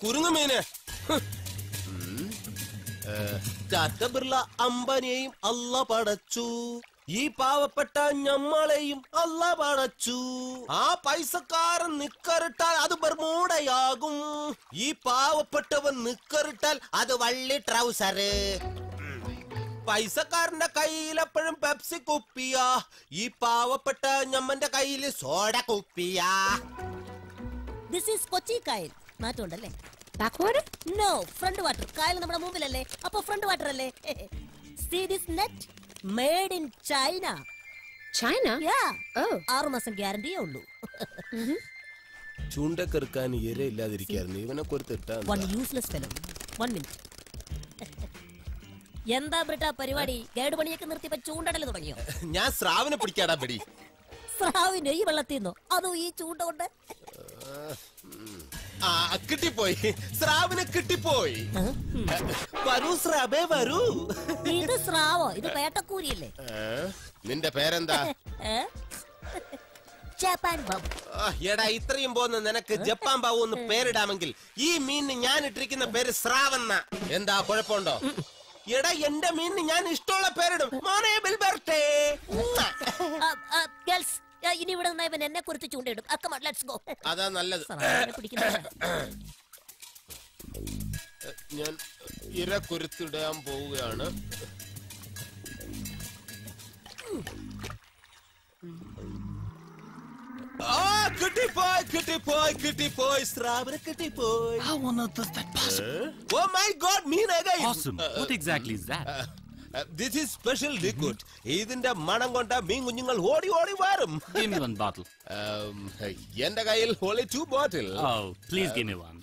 കുരുങ്ങുമീന്. ടാറ്റ ബിർള അംബാനിയെയും അല്ല പടച്ചു, ഈ പാവപ്പെട്ട ഞമ്മളെയും അല്ല പടച്ചു. ആ പൈസക്കാരൻ നിക്കറിട്ടാൽ അത് ബർമൂടയാകും, ഈ പാവപ്പെട്ടവൻ നിക്കറിട്ടാൽ അത് വള്ളി ട്രൗസറ്. പൈസക്കാരന്റെ കയ്യിലെപ്പോഴും പെപ്സി കുപ്പിയാ, ഈ പാവപ്പെട്ട ഞമ്മന്റെ കയ്യില് സോഡ കുപ്പിയാ. This is കൊച്ചി കായൽ. മാറ്റമുണ്ടല്ലേ? Backward? No, front water. കായൽ നമ്മുടെ മുമ്പിലല്ലേ, അപ്പൊ ഫ്രണ്ട് വാട്ടർ അല്ലേ? See this net? Made in China. China? Yeah. Oh. 6 മാസം ഗ്യാരണ്ടിയേ ഉള്ളൂ. ചൂണ്ടക്കെറുക്കാൻ ഇരയില്ലാതിരിക്കായിരുന്നു, ഇവനെ കൊരുത്തിട്ടാ. One useless fellow. 1 minute. എന്താ ബ്രിട്ടാ പരിപാടി? ഗൈഡ് പണിയൊക്കെ നിർത്തിയപ്പോ ചൂണ്ടടല് തുടങ്ങിയോ? ഞാൻ സ്രാവിനെ പിടിക്കാടാ പിടി. സ്രാവിന് ഈ വെള്ളത്തിന്നോ? അതോ ഈ ചൂണ്ട കൊണ്ട്? കിട്ടിപ്പോയി, സ്രാവിനെ കിട്ടിപ്പോയി. വരൂ സ്രാബേ വരൂ. ഇത് സ്രാവോ? ഇത് പേട്ടക്കൂരിയല്ലേ? നിന്റെ പേരെന്താ? ജപ്പാൻ ബാബു. എടാ ഇത്രയും പോന്ന് നിനക്ക് ജപ്പാൻ ബാബു ഒന്ന് പേരിടാമെങ്കിൽ ഈ മീനിന് ഞാൻ ഇട്ടിരിക്കുന്ന പേര് സ്രാവെന്ന. എന്താ കുഴപ്പമുണ്ടോ? എടാ എന്റെ മീനിന് ഞാൻ ഇഷ്ടമുള്ള പേരിടും. മോനെ ബിൽബർട്ടേ. ഗേൾസ്, ഇനി ഇവിടെ ഇവൻ എന്നെ കുറിച്ച് ചൂണ്ടയിടും. Let's go. അതാ നല്ലത്. ഞാൻ ഇര കുരുത്തിടാൻ പോവുകയാണ്. കിട്ടിപ്പോയി സ്രാവിനെ കിട്ടിപ്പോയി. How on earth is that possible? Oh my God, mean again. Awesome. What exactly is that? This is special liquid. ഇതിന്റെ മണം കൊണ്ട മീൻ കുഞ്ഞുങ്ങൾ ഓടി ഓടി വരും. Give me one bottle. എന്റെ കയ്യിൽ only 2 bottles. Oh, please give me one.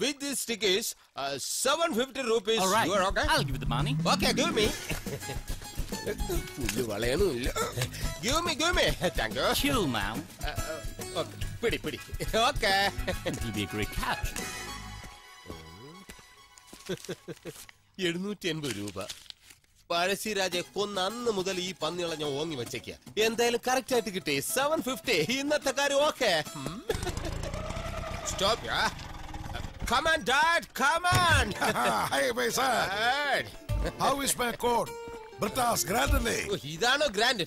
With this stick is 750 rupees. All right. You are okay? I'll give you the money. Okay, give me. Give me. Thank you. Chill, ma'am. Okay. Pidi. Okay. It will be a great catch. 780 രൂപ. പഴശ്ശിരാജെ കൊന്ന അന്ന് മുതൽ ഈ പന്നികളെ ഞാൻ ഓങ്ങി വെച്ചേക്ക. എന്തായാലും correct ആയിട്ട് കിട്ടി. 750. ഇന്നത്തെ കാര്യം okay. Stop, yeah. Come on, Dad. Come on. Hey, my son. Dad. How is my coat? Britas, grandly. ഇതാണോ ഗ്രാൻഡ്?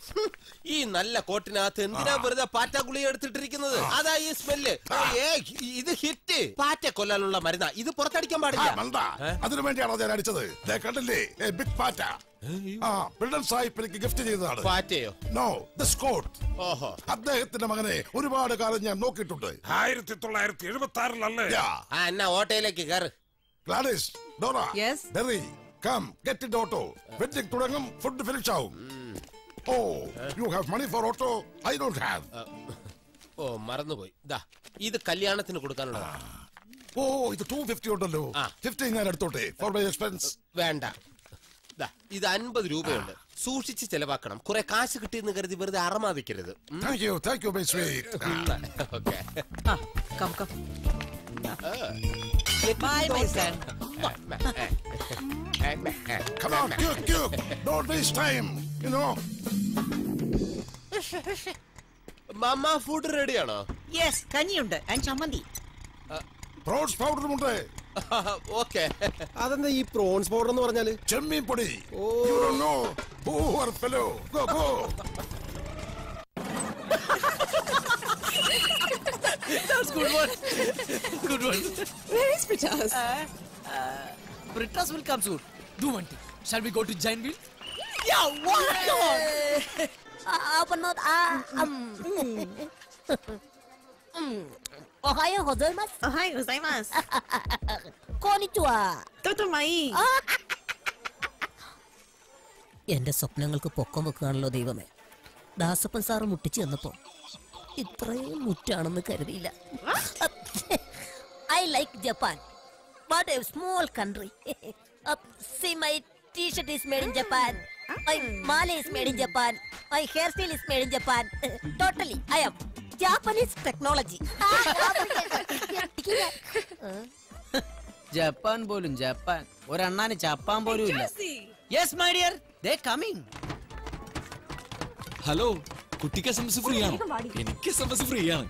ഈ നല്ല കോട്ടിനകത്ത് എന്തിനാ വെറുതെ പാറ്റ ഗുളിക എടുത്തിട്ടിരിക്കുന്നത്? അതാ ഈ സ്മെല്ല്. ഇത് ഹിറ്റ്. പാറ്റ കൊല്ലാനുള്ള മരുന്നാ. ഇത് പുറത്തടിക്കാൻ പാടില്ല. അതിനു വേണ്ടിയാണോ ഞാൻ അടിച്ചത്? കണ്ടില്ലേ, ബിഗ് പാറ്റ. ബ്രിട്ടൻ സാഹിബ് എനിക്ക് ഗിഫ്റ്റ് ചെയ്തതാണ്. പാറ്റയോ? No, this coat. ഓഹോ. അദ്ദേഹത്തിന്റെ മകനെ ഒരുപാട് കാലം ഞാൻ നോക്കിയിട്ടുണ്ട്. 1976-ലല്ലേ? എന്നാ ഓട്ടോയിലേക്ക് കയറ്. Gladys, Dora, Yes? Berry, come, get it auto. Wedding തുടങ്ങും, ഫുഡ് ഫിനിഷ് ആവും. Oh, you have money for auto? I don't have. ഓ മറന്നുപോയി. ദാ ഇത് കല്യാണത്തിന് കൊടുക്കാനുള്ളതാ. ഓ ഇത് 250 ഉണ്ടല്ലോ. 50 ഞാൻ എടുത്തോട്ടെ ഫോർ മൈ എക്സ്പെൻസ്. വേണ്ട, ദാ ഇത് 50 രൂപയുണ്ട്. സൂക്ഷിച്ച് ചെലവാക്കണം. കുറെ കാശ് കിട്ടിയെന്ന് കരുതി വെറുതെ അറമാദിക്കരുത്. Thank you, my sweet. Okay. Come. Bye, my son. Come on, quick. Don't waste time, you know. മമ്മ ഫുഡ് റെഡിയാണോ? Yes, കഞ്ഞിയുണ്ട് and ചമ്മന്തി. പ്രോൺസ് പൗഡറും ഉണ്ട്. ഓക്കെ. അതെന്താ ഈ പ്രോൺസ് പൗഡർ എന്ന് പറഞ്ഞാല്? ചെമ്മീൻ പൊടി. You don't know. Poor fellow. Go. That's good one. Where is Britas? Britas will come soon. Do one thing. Shall we go to Giant Wheel? Yeah, what? Open mouth. Ohayo gozaimasu. Ohayo gozaimasu. Konnichiwa. Totomai. എന്റെ സ്വപ്നങ്ങൾക്ക് പൊക്കം വെക്കുകയാണല്ലോ ദൈവമേ. Dasappan sir മുട്ടിച്ചു തന്നപ്പോ ഇത്രയും മുറ്റാണെന്ന് കരുതിയില്ല. I like Japan. What a small country. See, my t-shirt is made in Japan. My mala is made in Japan. My hairstyle is made in Japan. Totally, I am Japanese technology. Japan പോലും Japan. ഒരെണ്ണാന് ചപ്പാൻ പോലും ഇല്ല. Yes, my dear. They coming. Hello, കുട്ടിക്ക് SMS free ആണോ? എനിക്ക് SMS free ആണ്.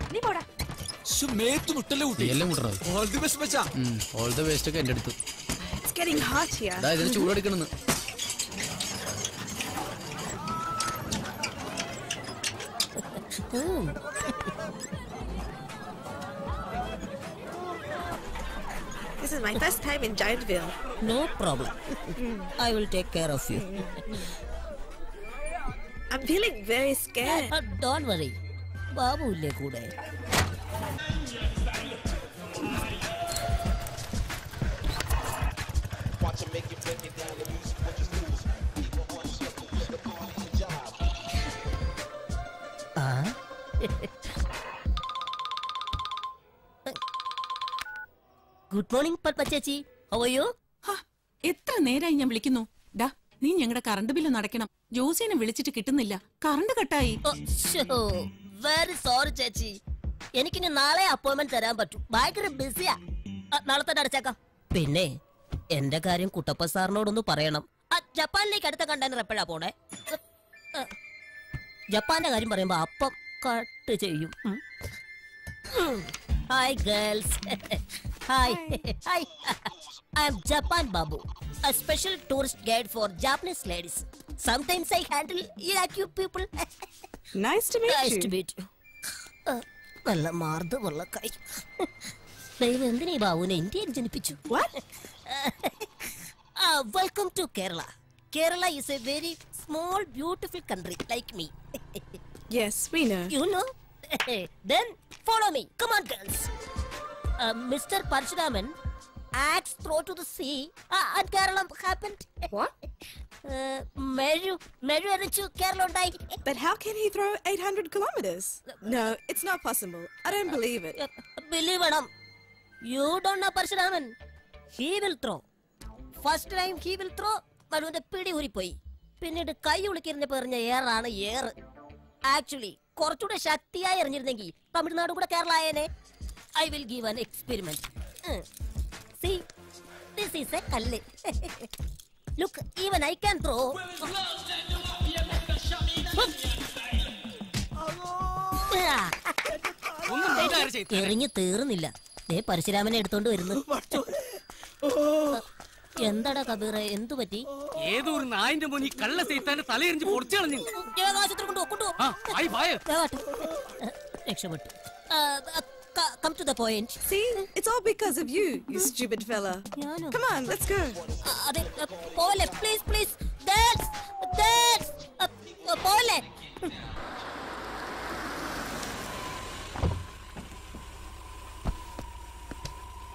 All the best ഒക്കെ എന്റെ അടുത്ത്. It's getting hot here. ഇതിന് ചൂടെടുക്കണെന്ന്. This is my first time in Giantville. No problem. I will take care of you. I'm feeling very scared. Don't worry. Babu ഇല്ലേ കൂടെ? Good morning Padma ചേച്ചി. How are you? എത്ര നേരായി ഞാൻ വിളിക്കുന്നു. ഡാ, നീ ഞങ്ങളുടെ കറണ്ട് ബില്ല് നടക്കണം. ജോസിനെ വിളിച്ചിട്ട് കിട്ടുന്നില്ല. കറണ്ട് കട്ടായി. വെരി സോറി ചേച്ചി. എനിക്കിനി നാളെ അപ്പോയിന്റ്മെന്റ് തരാൻ പറ്റും. ഭയങ്കര ബിസിയാ. നാളെ തന്നെ അടച്ചേക്കാം. പിന്നെ എന്റെ കാര്യം കുട്ടപ്പ സാറിനോടൊന്ന് പറയണം. ജപ്പാനിലേക്ക് അടുത്ത കണ്ടെയ്നർ എപ്പോഴാ പോണേ? ജപ്പാന്റെ കാര്യം പറയുമ്പോ അപ്പം കട്ട് ചെയ്യും. Hi girls. Hi hi. I am Japan Babu, a special tourist guide for Japanese ladies. Sometimes I handle you people. Nice to meet Nice you. to meet you. നല്ല മാർദ്ദമുള്ള കൈ. ദൈവം എന്തിനാ ഈ ബാബുവിനെ ഇന്ത്യയിൽ ജനിപ്പിച്ചു? What? Welcome to Kerala. Kerala is a very small, beautiful country like me. Yes, we know. You know? Then follow me. Come on, girls. Mr. Parshuraman axe throw to the sea and Kerala happened. What? Meru erichu Kerala undai. But how can he throw 800 kilometers? No, it's not possible. I don't believe it. Believe it. You don't know Parshuraman. He will throw. First time he will throw. Manuinte pidi uri poi. പിന്നീട് കൈ ഉളിക്കിരുന്ന് പറഞ്ഞ ഏറാണ് ഏറ്. Actually കുറച്ചുകൂടെ ശക്തിയായി എറിഞ്ഞിരുന്നെങ്കിൽ തമിഴ്നാട് കൂടെ Kerala ആയേനെ. I will give an experiment. See, this is a kalli. Look, even I can throw. എറിഞ്ഞ് തീർന്നില്ല. പരശുരാമനെ എടുത്തോണ്ട് വരുന്നു. എന്താടാ കബീറെ, എന്തു പറ്റി? ഏതോ ഒരു നായിന്റെ മോനി കള്ള സൈത്താന്റെ തലയെറിഞ്ഞ് പൊടിച്ചു കളഞ്ഞു. രക്ഷപ്പെട്ടു. Come to the point. See, it's all because of you, you stupid fella. Come on, let's go. Pole, please, please. That's pole.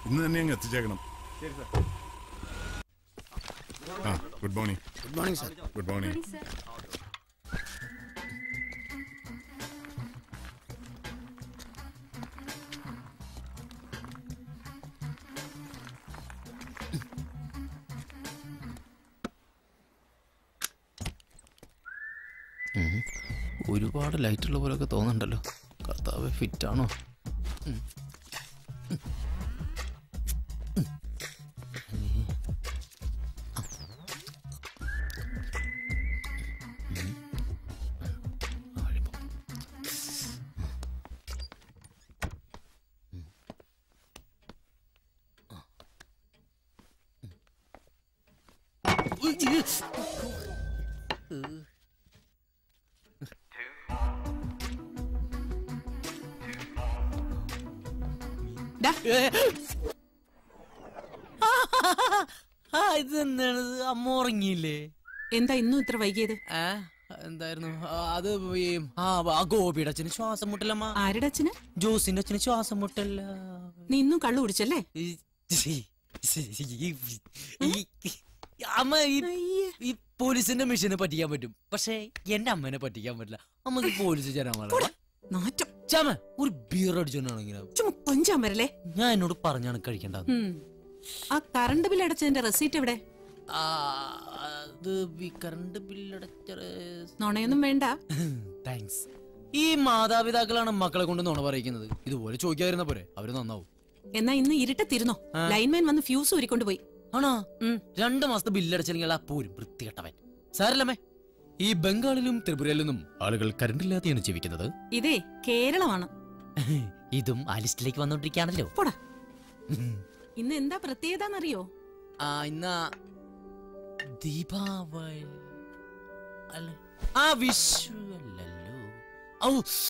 ഇന്ന് തന്നെ അങ്ങ് എത്തിച്ചേക്കണം. Good morning. Good morning sir. Good morning. ഒരുപാട് ലൈറ്റുള്ള പോലൊക്കെ തോന്നുന്നുണ്ടല്ലോ. കർത്താവ് ഫിറ്റാണോ? ഇതെന്താണ്? അമ്മ ഉറങ്ങിയില്ലേ? എന്താ ഇന്നും ഇത്ര വൈകിയത്? എന്തായിരുന്നു അത്? ആ ഗോപിയുടെ അച്ഛന് ശ്വാസം മുട്ടല്ലമ്മ. ആരുടെ അച്ഛന്? ജോസിന്റെ അച്ഛന് ശ്വാസം മുട്ടല്ല. നീ ഇന്നും കള്ളു കുടിച്ചല്ലേ? അമ്മ ഈ പോലീസിന്റെ മിഷനെ പറ്റിക്കാൻ പറ്റും, പക്ഷെ എന്റെ അമ്മനെ പറ്റിക്കാൻ പറ്റില്ല. അമ്മക്ക് പോലീസ് ചേരാൻ ഒരു ബിയർ അടിച്ചോണ്ടാണെങ്കിലോ പഞ്ചാമരല്ലേ? ഞാൻ എന്നോട് പറഞ്ഞാണ് കഴിക്കേണ്ടത്. ആ കറണ്ട് ബില്ല് അടച്ചതിന്റെ റെസീറ്റ് എവിടെ? കറണ്ട് ബില്ലടച്ച നുണയൊന്നും വേണ്ട. താങ്ക്സ്. ഈ മാതാപിതാക്കളാണ് മക്കളെ കൊണ്ട് നുണ പറയിക്കുന്നത്. ഇതുപോലെ ചോദിക്കാതിരുന്ന പോരെ, അവര് നന്നാവും. എന്നാ ഇന്ന് ഇരുട്ടത്തിരുന്നോ? ലൈൻമാൻ വന്ന് ഫ്യൂസ് ഊരിക്കൊണ്ട് പോയി. ആണോ? 2 മാസത്തെ ബില്ലടച്ചില്ലെങ്കിൽ ആ പോരും വൃത്തികെട്ടവൻ. സാരല്ലമ്മേ, ഈ ബംഗാളിലും ത്രിപുരയിലും ആളുകൾ കറണ്ടില്ലാതെയാണ് ജീവിക്കുന്നത്. ഇതേ കേരളമാണ്. ഇതും ആ ലിസ്റ്റിലേക്ക് വന്നോണ്ടിരിക്കുകയാണല്ലോ. പോടാ. ഇന്ന് എന്താ പ്രത്യേകത? ഇന്ന് ദീപാവലി അല്ല, വിഷു അല്ലല്ലോ. ഔ